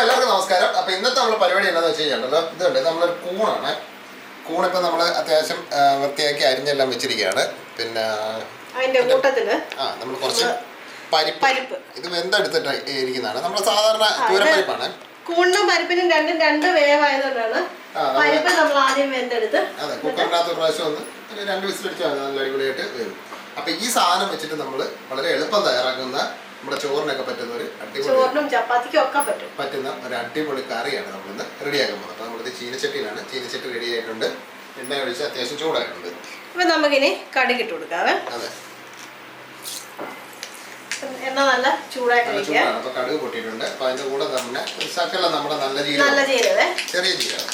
അപ്പോൾ എല്ലാവർക്കും നമസ്കാരം. അപ്പോൾ ഇന്നത്തെ നമ്മുടെ പരിപാടി എന്താണെന്ന് വെച്ച് കഴിഞ്ഞാൽ ഇതുണ്ട്, നമ്മളൊരു കൂണാണ്. കൂണിപ്പോൾ നമ്മൾ അത്യാവശ്യം വൃത്തിയാക്കി അരിഞ്ഞെല്ലാം വെച്ചിരിക്കുകയാണ്. പിന്നെ അതിൻ്റെ കൂട്ടത്തിൽ നമ്മൾ കുറച്ച് പരിപ്പ് ഇത് വെന്തെടുത്തിട്ട് ഇരിക്കുന്നതാണ്. നമ്മുടെ സാധാരണ തൂരപ്പരിപ്പാണ്. കൂണിനും പരിപ്പിനും രണ്ട് വേവായതുകൊണ്ടാണ് പരിപ്പ് നമ്മൾ ആദ്യം വെന്തെടുത്ത് അതെ കുക്കറിനകത്ത് ഒരു പ്രാവശ്യം ഒന്ന് 2 വിസിലടിച്ചാൽ നല്ല അടിപൊളിയായിട്ട് വരും. അപ്പോൾ ഈ സാധനം വെച്ചിട്ട് നമ്മൾ വളരെ എളുപ്പം തയ്യാറാക്കുന്ന നമ്മുടെ ചോറിനൊക്കെ പറ്റുന്ന ഒരു ചോറിനും ചപ്പാത്തിക്കും ഒക്കെ പറ്റുന്ന ഒരു അടിപൊളി കറിയാണ് നമ്മളിന്ന് റെഡിയാക്കാൻ പോകുന്നത്. അപ്പോൾ നമ്മളിത് ചീനച്ചട്ടിയിലാണ്. ചീനച്ചട്ടി റെഡി ആയിട്ടുണ്ട്. എണ്ണ ഒഴിച്ച് അത്യാവശ്യം ചൂടായിട്ടുണ്ട്. അപ്പോൾ നമുക്കിനി കടുക് ഇട്ട് കൊടുക്കാവേ. അതെ, എണ്ണ നല്ല ചൂടായിട്ടിരിക്കുക. അപ്പോൾ കടുക് പൊട്ടിയിട്ടുണ്ട്. അപ്പോൾ അതിൻ്റെ കൂടെ തന്നെ ശകലം നമ്മുടെ നല്ല ജീരകം, ചെറിയ ജീരകം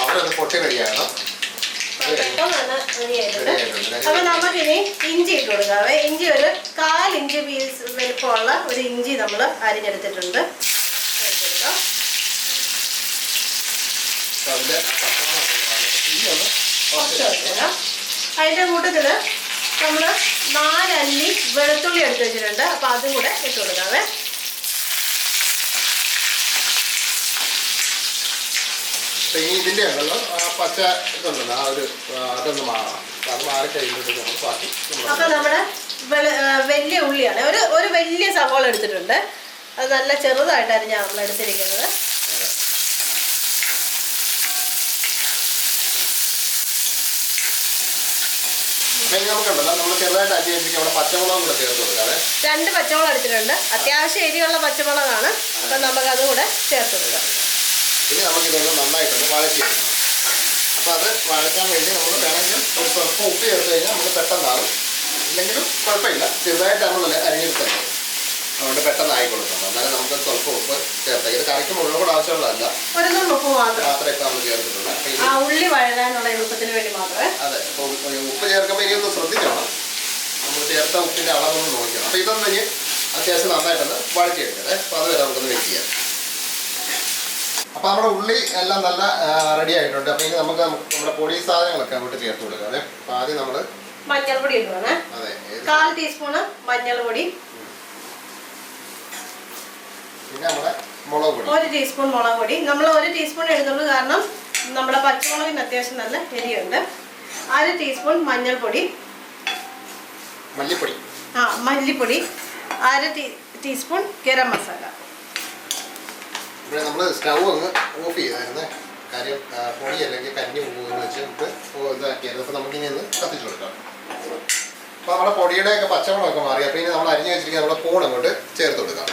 അവിടെ പൊട്ടി റെഡിയാകണം. അപ്പൊ നമുക്കിനി ഇഞ്ചി ഇട്ട് കൊടുക്കാവേ. ഇഞ്ചി ഒരു 1/4 ഇഞ്ച് പീസ് വലിപ്പമുള്ള ഒരു ഇഞ്ചി നമ്മൾ അരിഞ്ഞെടുത്തിട്ടുണ്ട്. അതിന്റെ കൂട്ടത്തില് നമ്മള് 4 അല്ലി വെളുത്തുള്ളി എടുത്ത് വെച്ചിട്ടുണ്ട്. അപ്പൊ അതും കൂടെ ഇട്ട് കൊടുക്കാവേ. ഇതിന്റെ ഉണ്ടല്ലോ പച്ച ഇതുണ്ടല്ലോ അതൊന്ന് മാറണം. അത് മാറി കഴിയുമ്പോഴത്തേക്ക് ബാക്കി. അപ്പൊ നമ്മുടെ വലിയ ഉള്ളിയാണ്, ഒരു വലിയ സവാള എടുത്തിട്ടുണ്ട്. അത് നല്ല ചെറുതായിട്ട് അരിഞ്ഞാണ് നമ്മൾ എടുത്തിരിക്കുന്നത്. നമുക്കുണ്ടല്ലോ നമ്മൾ ചെറുതായിട്ട് അരി വെച്ചിട്ട് അവിടെ പച്ചമുളകും കൂടെ ചേർത്ത് കൊടുക്കാതെ 2 പച്ചമുളക് എടുത്തിട്ടുണ്ട്. അത്യാവശ്യം എരിയുള്ള പച്ചമുളകാണ്. അപ്പൊ നമുക്ക് അതുകൂടെ ചേർത്ത് കൊടുക്കാം. ഇനി നമുക്കിതൊന്ന് നന്നായിട്ടൊന്ന് വഴറ്റിയെടുക്കണം. അപ്പോൾ അത് വഴറ്റാൻ വേണ്ടി നമ്മൾ വേണമെങ്കിൽ ഒരു സ്വല്പം ഉപ്പ് ചേർത്ത് കഴിഞ്ഞാൽ നമുക്ക് പെട്ടെന്നാകും. ഇല്ലെങ്കിലും കുഴപ്പമില്ല, ചെറുതായിട്ട് നമ്മൾ അരിഞ്ഞെടുത്തത് അതുകൊണ്ട് പെട്ടെന്ന് ആയിക്കൊടുക്കണം. എന്നാലും നമുക്ക് സ്വല്പം ഉപ്പ് ചേർത്തേക്ക്. ഇത് കറിക്ക് മുഴുവൻ കൂടെ ആവശ്യമുള്ളതല്ല, മാത്രമേ ഇപ്പോൾ നമ്മൾ ചേർത്തിട്ടുള്ളൂ. ഉള്ളി വഴകാനുള്ള എളുപ്പത്തിന് വേണ്ടി മാത്രമേ. അതെ, അപ്പോൾ ഉപ്പ് ചേർക്കുമ്പോൾ ഇനി ഒന്ന് ശ്രദ്ധിക്കണം. നമ്മൾ ചേർത്ത ഉപ്പിൻ്റെ അളവൊന്ന് നോക്കണം. അപ്പോൾ ഇതൊന്നും ഇനി അത്യാവശ്യം നന്നായിട്ടൊന്ന് വഴറ്റിയെടുക്കട്ടെ. അപ്പോൾ അത് വരെ നമുക്കൊന്ന് വെയിറ്റ് ചെയ്യാം. അപ്പോൾ നമ്മുടെ ഉള്ളി എല്ലാം നല്ല റെഡി ആയിട്ടുണ്ട്. അപ്പോൾ ഇനി നമുക്ക് നമ്മുടെ പൊടി സാധനങ്ങളൊക്കെ അങ്ങോട്ട് ചേർത്ത് കൊടുക്കാം. അതെ, അപ്പോൾ ആദ്യം നമ്മൾ മഞ്ഞൾപ്പൊടി ഇടുവാണ്. അതെ, 1/4 ടീസ്പൂൺ മഞ്ഞൾപ്പൊടി. പിന്നെ നമ്മുടെ മുളക് പൊടി 1 ടീസ്പൂൺ മുളക് പൊടി. നമ്മൾ 1 ടീസ്പൂൺ എടുത്തുള്ളൂ, കാരണം നമ്മുടെ പച്ചമുളകിന് അത്യാവശ്യം നല്ല എരിയുണ്ട്. 1/2 ടീസ്പൂൺ മഞ്ഞൾപ്പൊടി, മല്ലിപ്പൊടി, മല്ലിപ്പൊടി, 1/2 ടീസ്പൂൺ ഗരം മസാല. ഇവിടെ നമ്മൾ സ്റ്റൗ അങ്ങ് ഓഫ് ചെയ്തായിരുന്നേ, കാര്യം പൊടി അല്ലെങ്കിൽ കരിഞ്ഞു പോകുമെന്ന് വെച്ചിട്ട് ഇതാക്കിയായിരുന്നു. അപ്പോൾ നമുക്കിനി ഒന്ന് കത്തിച്ചു കൊടുക്കാം. അപ്പോൾ നമ്മുടെ പൊടിയുടെയൊക്കെ പച്ചമുളകൊക്കെ മാറി. അപ്പോൾ ഇനി നമ്മൾ അരിഞ്ഞു വെച്ചിരിക്കുന്ന നമ്മുടെ കൂൺ അങ്ങോട്ട് ചേർത്ത് കൊടുക്കാം.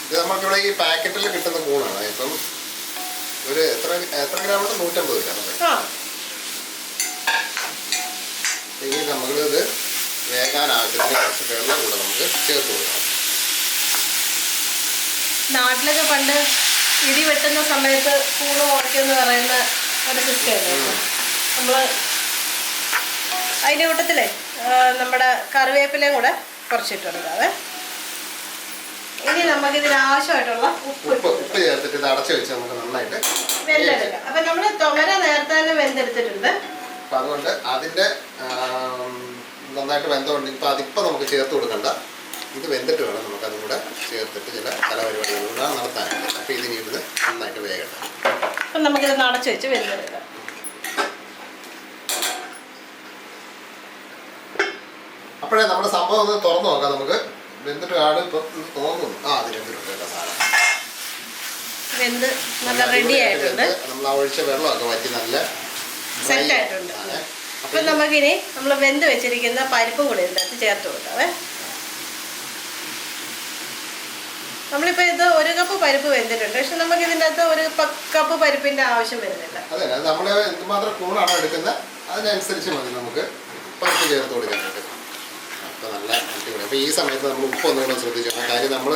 ഇത് നമുക്കിവിടെ ഈ പാക്കറ്റിൽ കിട്ടുന്ന കൂണാണ്. ഇപ്പം ഒരു എത്ര ഗ്രാമുണ്ട്? 150 ഗ്രാം. ഇനി നമ്മളിത് വേകാൻ ആവശ്യത്തിന് കുറച്ച് വെള്ളം കൂടെ നമുക്ക് ചേർത്ത് കൊടുക്കാം. നാട്ടിലൊക്കെ പണ്ട് ഇടി വെട്ടുന്ന സമയത്ത് കൂണ് മുളയ്ക്കുമെന്ന് പറയുന്ന ഒരു സിസ്റ്റം നമ്മൾ അതിൻ്റെ കൂട്ടത്തിലേ നമ്മുടെ കറിവേപ്പിലയും കൂടെ കുറച്ചിട്ട് കൊടുക്കാവേ. ഇനി നമുക്ക് ഇതിന് ആവശ്യമായിട്ടുള്ള ഉപ്പ് ചേർത്തിട്ട് ഇത് അടച്ചു വെച്ച് നമുക്ക് നന്നായിട്ട് വെന്തെടുക്കാം. അപ്പം നമ്മൾ തുമര നേരത്തെ തന്നെ വെന്തെടുത്തിട്ടുണ്ട്. അപ്പം അതുകൊണ്ട് അതിൻ്റെ നന്നായിട്ട് വെന്തമുണ്ട്. ഇപ്പം അതിപ്പോൾ നമുക്ക് ചേർത്ത് കൊടുക്കണ്ട. ഇത് വെന്തിട്ട് വേണം നമുക്ക് അതും കൂടെ ചേർത്തിട്ട് ചില കലപരിപാടികളൂടെ നടത്താനായിട്ട്. അപ്പോൾ ഇതിന് ഇത് നന്നായിട്ട് വേഗട്ടെ. അപ്പം നമുക്കിത് അടച്ചു വെച്ച് വെന്തെടുക്കാം. അപ്പോഴേ നമ്മുടെ സംഭവം ഒന്ന് തുറന്നു നോക്കാം. നമുക്ക് വെന്തിട്ട് ആണ് ഇപ്പം തോന്നുന്നു. അതിന് വെന്തിട്ടുണ്ട് സാധനം. വെന്ത് നല്ല റെഡി ആയിട്ടുണ്ട്. നമ്മൾ ആ ഒഴിച്ച വെള്ളമൊക്കെ വറ്റി നല്ല സെറ്റ് ആയിട്ടുണ്ട്. അപ്പം നമുക്കിനി നമ്മൾ വെന്ത് വെച്ചിരിക്കുന്ന പരിപ്പും കൂടി ഇതിനകത്ത് ചേർത്ത് കൊടുക്കാവേ. നമ്മളിപ്പോൾ ഇത് 1 കപ്പ് പരിപ്പ് വെന്തിട്ടുണ്ട്. പക്ഷെ നമുക്ക് ഇതിൻ്റെ അകത്ത് 1 കപ്പ് പരിപ്പിൻ്റെ ആവശ്യം വരുന്നില്ല. അതെ, നമ്മൾ എന്തുമാത്രം കൂണാണോ എടുക്കുന്നത് അതിനനുസരിച്ച് മതി നമുക്ക് പരിപ്പ് ചേർത്ത് കൊടുക്കാനായിട്ട്. അപ്പോൾ നല്ല അടിപൊളി. അപ്പോൾ ഈ സമയത്ത് നമ്മൾ ഉപ്പ് ഒന്നുകൂടെ ശ്രദ്ധിക്കണം. കാര്യം നമ്മൾ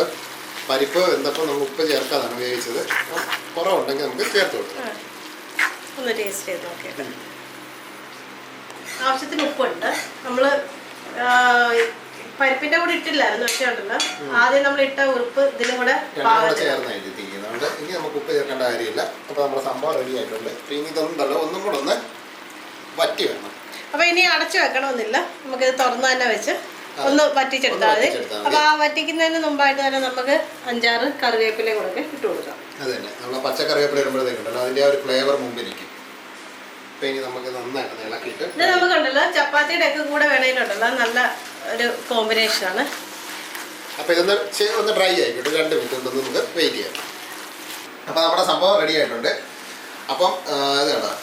പരിപ്പ് വെന്തപ്പോൾ നമ്മൾ ഉപ്പ് ചേർക്കാതാണ് ഉപയോഗിച്ചത്. കുറവുണ്ടെങ്കിൽ നമുക്ക് ചേർത്ത് കൊടുക്കാം. ഒന്ന് ടേസ്റ്റ് ചെയ്ത് നോക്കിയിട്ട് ആവശ്യത്തിന് ഉപ്പുണ്ട്. നമ്മൾ പരിപ്പിന്റെ കൂടെ ഇട്ടില്ലായിരുന്നു, പക്ഷേ ഉണ്ടല്ലോ ആദ്യം നമ്മൾ ഇട്ട ഉറുപ്പ് ഇതിനും കൂടെ ചേർന്നായിട്ട് ഇനി നമുക്ക് ഉപ്പ് ചേർക്കേണ്ട കാര്യമില്ല. അപ്പോൾ നമ്മുടെ സംഭവം റെഡി ആയിട്ടുണ്ട്. ഇനി ഇതൊന്നും ഒന്നും കൂടെ ഒന്ന് വറ്റി വേണം. അപ്പോൾ ഇനി അടച്ചു വെക്കണമെന്നില്ല, നമുക്കിത് തുറന്ന് തന്നെ വെച്ച് ഒന്ന് വറ്റിച്ചെടുത്താൽ മതി. അപ്പൊ ആ വറ്റിക്കുന്നതിന് മുമ്പായിട്ട് തന്നെ നമുക്ക് 5-6 കറിവേപ്പില കൂടെ ഇട്ട് കൊടുക്കാം. അത് തന്നെ നമ്മൾ പച്ചക്കറിവേപ്പില ഇടുമ്പോഴത്തേക്കുണ്ടല്ലോ അതിന്റെ ആ ഒരു ഫ്ലേവർ മുമ്പിലിരിക്കും. അപ്പൊ ഇനി നമുക്ക് നന്നായിട്ട് ഇളക്കിയിട്ട് ഇത് നമുക്കുണ്ടല്ലോ ചപ്പാത്തിയുടെ ഒക്കെ കൂടെ വേണമെങ്കിലുണ്ടല്ലോ നല്ല ഒരു കോമ്പിനേഷൻ ആണ്. അപ്പൊ ഇതൊന്ന് ഡ്രൈ ആയിക്കോട്ടെ, 2 മിനിറ്റ് കൊണ്ട് നമുക്ക് വെയിറ്റ് ചെയ്യാം. അപ്പൊ നമ്മുടെ സംഭവം റെഡി ആയിട്ടുണ്ട്. അപ്പം ഇത് കേട്ടോ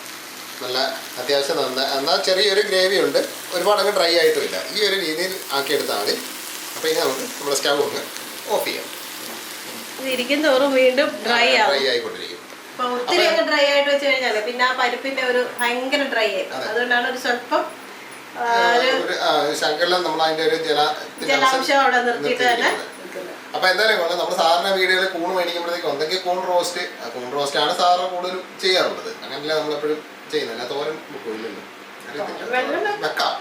നല്ല അത്യാവശ്യം എന്നാൽ ചെറിയൊരു ഗ്രേവി ഉണ്ട്, ഒരുപാടങ്ങ് ഡ്രൈ ആയിട്ടുമില്ല. ഈ ഒരു രീതിയിൽ ആക്കിയെടുത്താൽ മതി. അപ്പോൾ ഇനി നമുക്ക് നമ്മുടെ സ്റ്റവ് ഒന്ന് ഓഫ് ചെയ്യാം. ഇത് ഇരിക്കും തോറും വീണ്ടും ഡ്രൈ ആയിക്കൊണ്ടിരിക്കും. ഒത്തിരി അങ്ങ് ഡ്രൈ ആയിട്ട് വെച്ച് കഴിഞ്ഞാൽ പിന്നെ ആ പരിപ്പിന്റെ ഒരു ഭയങ്കര ഡ്രൈ ആയി. അതുകൊണ്ടാണ് ഒരു സ്വല്പം ശകലം നമ്മൾ അതിന്റെ ഒരു ജലാംശം അവിടെ നിർത്തിയിട്ട് തന്നെ. അപ്പൊ എന്തായാലും കൊണ്ട് നമ്മൾ സാധാരണ വീടുകളിൽ കൂണ് മേടിക്കുമ്പോഴത്തേക്ക് ഒന്നെങ്കിൽ കൂൺ റോസ്റ്റ് ആണ് സാധാരണ കൂടുതലും ചെയ്യാറുള്ളത്. അങ്ങനെയല്ല നമ്മളെപ്പോഴും ചെയ്യുന്നില്ല. തോരൻ ഇല്ലല്ലോ, വെക്കാം.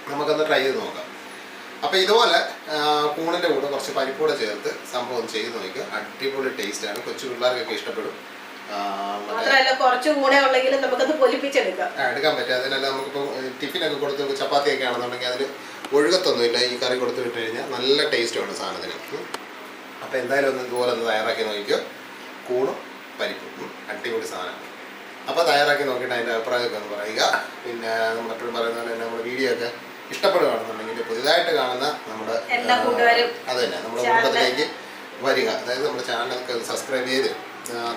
നമുക്കൊന്ന് ട്രൈ ചെയ്ത് നോക്കാം. അപ്പൊ ഇതുപോലെ കൂണിന്റെ കൂടെ കുറച്ച് പരിപ്പൂടെ ചേർത്ത് സംഭവം ചെയ്ത് നോക്കുക. അടിപൊളി ടേസ്റ്റ് ആണ്, കൊച്ചു പിള്ളേർക്കൊക്കെ ഇഷ്ടപ്പെടും. മാത്രമല്ല കുറച്ച് കൂടെ ഉള്ളെങ്കിലും നമുക്കത് പൊലിപ്പിച്ചെടുക്കാം, എടുക്കാൻ പറ്റും. അതിനെല്ലാം നമുക്കിപ്പോൾ ടിഫിനൊക്കെ കൊടുത്ത് ചപ്പാത്തിയൊക്കെ ആണെന്നുണ്ടെങ്കിൽ അതിൽ ഒഴുകത്തൊന്നുമില്ല. ഈ കറി കൊടുത്ത് വിട്ട് കഴിഞ്ഞാൽ നല്ല ടേസ്റ്റുമാണ് സാധനത്തിന്. അപ്പോൾ എന്തായാലും ഒന്ന് ഇതുപോലെ ഒന്ന് തയ്യാറാക്കി നോക്കിയോ. കൂണും പരിപ്പും അടിപൊളി സാധനമാണ്. അപ്പോൾ തയ്യാറാക്കി നോക്കിയിട്ട് അതിൻ്റെ അഭിപ്രായമൊക്കെ ഒന്ന് പറയുക. പിന്നെ നമ്മളെപ്പോഴും പറയുന്ന പോലെ തന്നെ നമ്മുടെ വീഡിയോ ഒക്കെ ഇഷ്ടപ്പെടുകയാണെന്നുണ്ടെങ്കിൽ പുതിയതായിട്ട് കാണുന്ന നമ്മുടെ അത് തന്നെ നമ്മുടെ കുടുംബത്തിലേക്ക് വരിക. അതായത് നമ്മുടെ ചാനലൊക്കെ ഒന്ന് സബ്സ്ക്രൈബ് ചെയ്ത്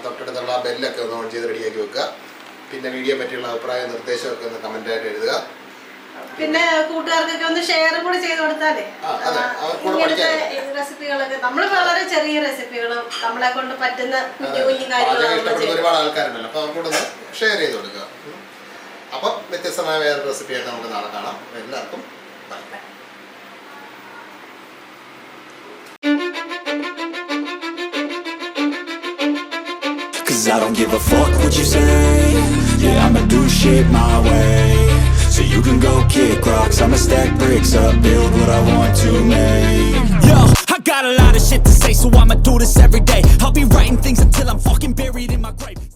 തൊട്ടടുത്തുള്ള ബെല്ലൊക്കെ ഒന്ന് ഓൺ ചെയ്ത് റെഡിയാക്കി വെക്കുക. പിന്നെ വീഡിയോ പറ്റിയുള്ള അഭിപ്രായ നിർദ്ദേശമൊക്കെ ഒന്ന് കമൻറ്റായിട്ട് എഴുതുക. പിന്നെ കൂട്ടുകാർക്കൊക്കെ ഒന്ന് ഷെയർ കൂടി ചെയ്ത് കൊടുത്താലേ ഇങ്ങനത്തെ റെസിപ്പികളൊക്കെ നമ്മൾ വളരെ ചെറിയ റെസിപ്പികളും നമ്മളെ കൊണ്ട് പറ്റുന്ന കുഞ്ഞു കുഞ്ഞു കാര്യങ്ങളും ഒരുപാട് ആൾക്കാരുണ്ടല്ലോ, അപ്പോൾ അവർക്കൂടൊന്ന് ഷെയർ ചെയ്ത് കൊടുക്കുക. അപ്പം വ്യത്യസ്തമായ വേറെ റെസിപ്പിയായിട്ട് നമുക്ക് നാളെ കാണാം. എല്ലാവർക്കും by. Cause I don't give a fuck what you say. Yeah, I'ma do shit my way. So you can go kick rocks, I'ma stack bricks up, build what I want to make. Yo, I got a lot of shit to say, so I'ma do this every day. I'll be writing things until I'm fucking buried in my grave.